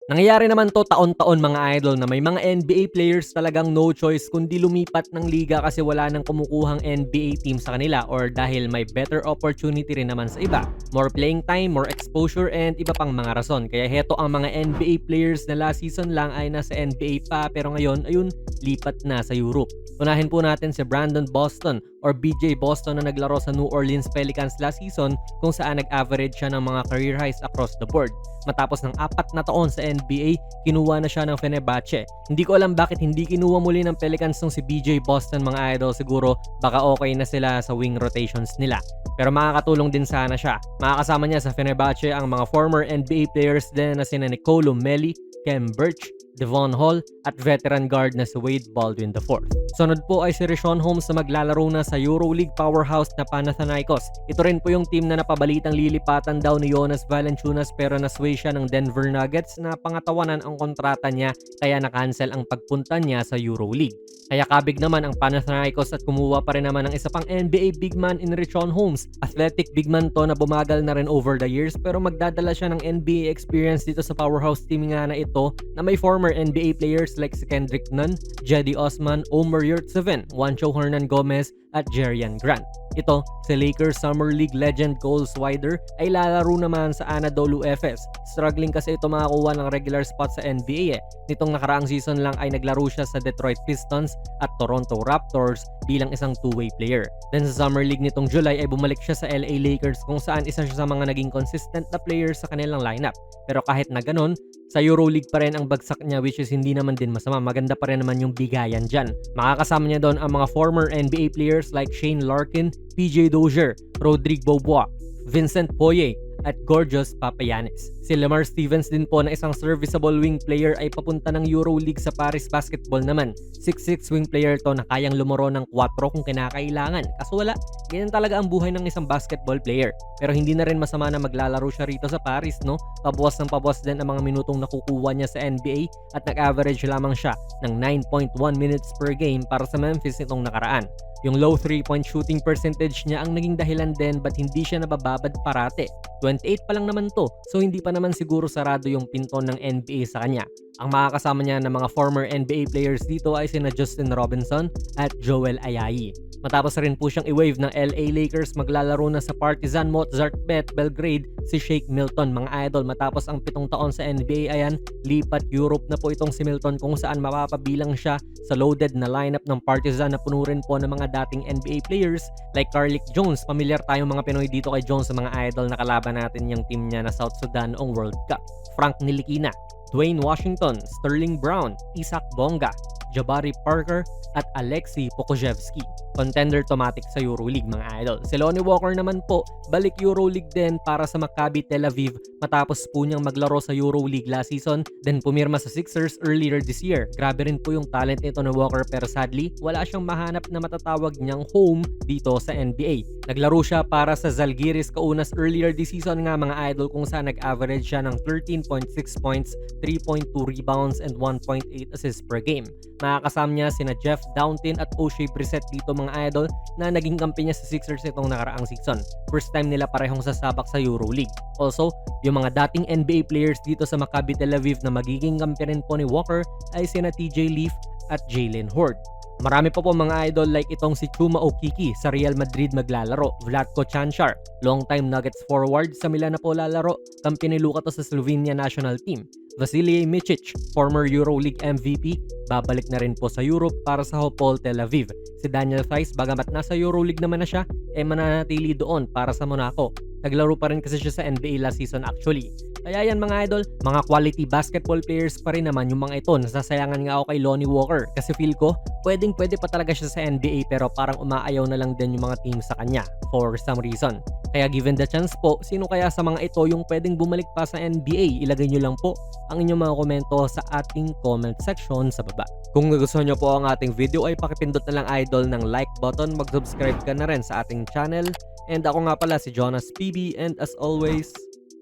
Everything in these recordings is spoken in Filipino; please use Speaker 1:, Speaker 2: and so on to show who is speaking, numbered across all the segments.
Speaker 1: Nangyayari naman 'to taon-taon mga idol na may mga NBA players talagang no choice kundi lumipat ng liga kasi wala nang kumukuhang NBA team sa kanila or dahil may better opportunity rin naman sa iba. More playing time, more exposure and iba pang mga rason. Kaya heto ang mga NBA players na last season lang ay nasa NBA pa pero ngayon ayun lipat na sa Europe. Unahin po natin si Brandon Boston or BJ Boston na naglaro sa New Orleans Pelicans last season kung saan nag-average siya ng mga career highs across the board. Matapos ng 4 na taon sa NBA, kinuha na siya ng Fenerbahce. Hindi ko alam bakit hindi kinuha muli ng Pelicans nung si BJ Boston mga idol. Siguro baka okay na sila sa wing rotations nila. Pero makakatulong din sana siya. Makakasama niya sa Fenerbahce ang mga former NBA players din na sina Nicolo Melli, Kem Birch, Devon Hall at veteran guard na si Wade Baldwin IV. Sunod po ay si Richaun Holmes na maglalaro na sa EuroLeague powerhouse na Panathinaikos. Ito rin po yung team na napabalitang lilipatan daw ni Jonas Valanciunas pero nasway siya ng Denver Nuggets na pangatawanan ang kontrata niya kaya na-cancel ang pagpunta niya sa EuroLeague. Kaya kabig naman ang Panathinaikos at kumuha pa rin naman ng isa pang NBA big man in Richaun Holmes. Athletic big man to na bumagal na rin over the years pero magdadala siya ng NBA experience dito sa powerhouse team nga na ito na may former NBA players like si Kendrick Nunn, Cedi Osman, Omer Yurtseven, Juancho Hernan Gomez at Jerian Grant. Ito, si Lakers Summer League legend Cole Swider ay lalaro naman sa Anadolu Efes. Struggling kasi ito makakuha ng regular spot sa NBA eh. Nitong nakaraang season lang ay naglaro siya sa Detroit Pistons at Toronto Raptors bilang isang two-way player. Then sa Summer League nitong July ay bumalik siya sa LA Lakers kung saan isa siya sa mga naging consistent na players sa kanilang lineup. Pero kahit na ganun, sa EuroLeague pa rin ang bagsak niya which is hindi naman din masama. Maganda pa rin naman yung bigayan dyan. Makakasama niya doon ang mga former NBA players like Shane Larkin, PJ Dozier, Rodrigue Beaubois, Vincent Poirier, at Gorgios Papagiannis. Si Lamar Stevens din po na isang serviceable wing player ay papunta ng EuroLeague sa Paris Basketball naman. 6'6 wing player to na kayang lumaro ng 4 kung kinakailangan. Kaso wala, ganyan talaga ang buhay ng isang basketball player. Pero hindi na rin masama na maglalaro siya rito sa Paris, no? Pabuwas ng pabuwas din ang mga minutong nakukuha niya sa NBA at nag-average lamang siya ng 9.1 minutes per game para sa Memphis nitong nakaraan. Yung low 3-point shooting percentage niya ang naging dahilan din ba't hindi siya nabababad parate. 28 pa lang naman to, so hindi pa naman siguro sarado yung pinto ng NBA sa kanya. Ang makakasama niya ng mga former NBA players dito ay sina Justin Robinson at Joel Ayayi. Matapos rin po siyang i-wave ng LA Lakers, maglalaro na sa Partizan Mozart Bet Belgrade si Shake Milton mga idol. Matapos ang 7 taon sa NBA ayan, lipat Europe na po itong si Milton kung saan mapapabilang siya sa loaded na lineup ng Partizan na puno rin po ng mga dating NBA players like Carlik Jones. Pamilyar tayong mga Pinoy dito kay Jones sa mga idol na kalaban natin yung team niya na South Sudan noong World Cup. Frank Ntilikina, Dwayne Washington, Sterling Brown, Isaac Bonga, Jabari Parker at Alexei Pokusevski. Contender automatic sa EuroLeague mga idol. Si Lonnie Walker naman po, balik EuroLeague din para sa Maccabi Tel Aviv matapos po niyang maglaro sa EuroLeague last season, then pumirma sa Sixers earlier this year. Grabe rin po yung talent nito ni Walker pero sadly, wala siyang mahanap na matatawag niyang home dito sa NBA. Naglaro siya para sa Zalgiris Kaunas earlier this season nga mga idol kung saan nag-average siya ng 13.6 points, 3.2 rebounds and 1.8 assists per game. Nakakasama niya sina Jeff Downton at O'Shea Brissett dito mga idol na naging kampi niya sa Sixers itong nakaraang season. First time nila parehong sasabak sa EuroLeague. Also, yung mga dating NBA players dito sa Maccabi Tel Aviv na magiging kampi rin po ni Walker ay sina TJ Leaf at Jalen Horde. Marami pa po mga idol like itong si Chuma Okeke sa Real Madrid maglalaro, Vlatko Cancar, long-time Nuggets forward sa Milan na po lalaro, kampi ni Luka to sa Slovenia national team. Vasilij Micic, former EuroLeague MVP, babalik na rin po sa Europe para sa Hapoel Tel Aviv. Si Daniel Theis, bagamat nasa EuroLeague naman na siya, mananatili doon para sa Monaco. Naglaro pa rin kasi siya sa NBA last season actually. Kaya yan mga idol, mga quality basketball players pa rin naman yung mga ito. Nasasayangan nga ako kay Lonnie Walker kasi feel ko pwede pa talaga siya sa NBA pero parang umaayaw na lang din yung mga team sa kanya for some reason. Kaya given the chance po, sino kaya sa mga ito yung pwedeng bumalik pa sa NBA? Ilagay nyo lang po ang inyong mga komento sa ating comment section sa baba. Kung nagustuhan nyo po ang ating video ay pakipindot na lang idol ng like button, mag-subscribe ka na rin sa ating channel. And ako nga pala si Jonas PB and as always,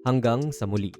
Speaker 1: hanggang sa muli.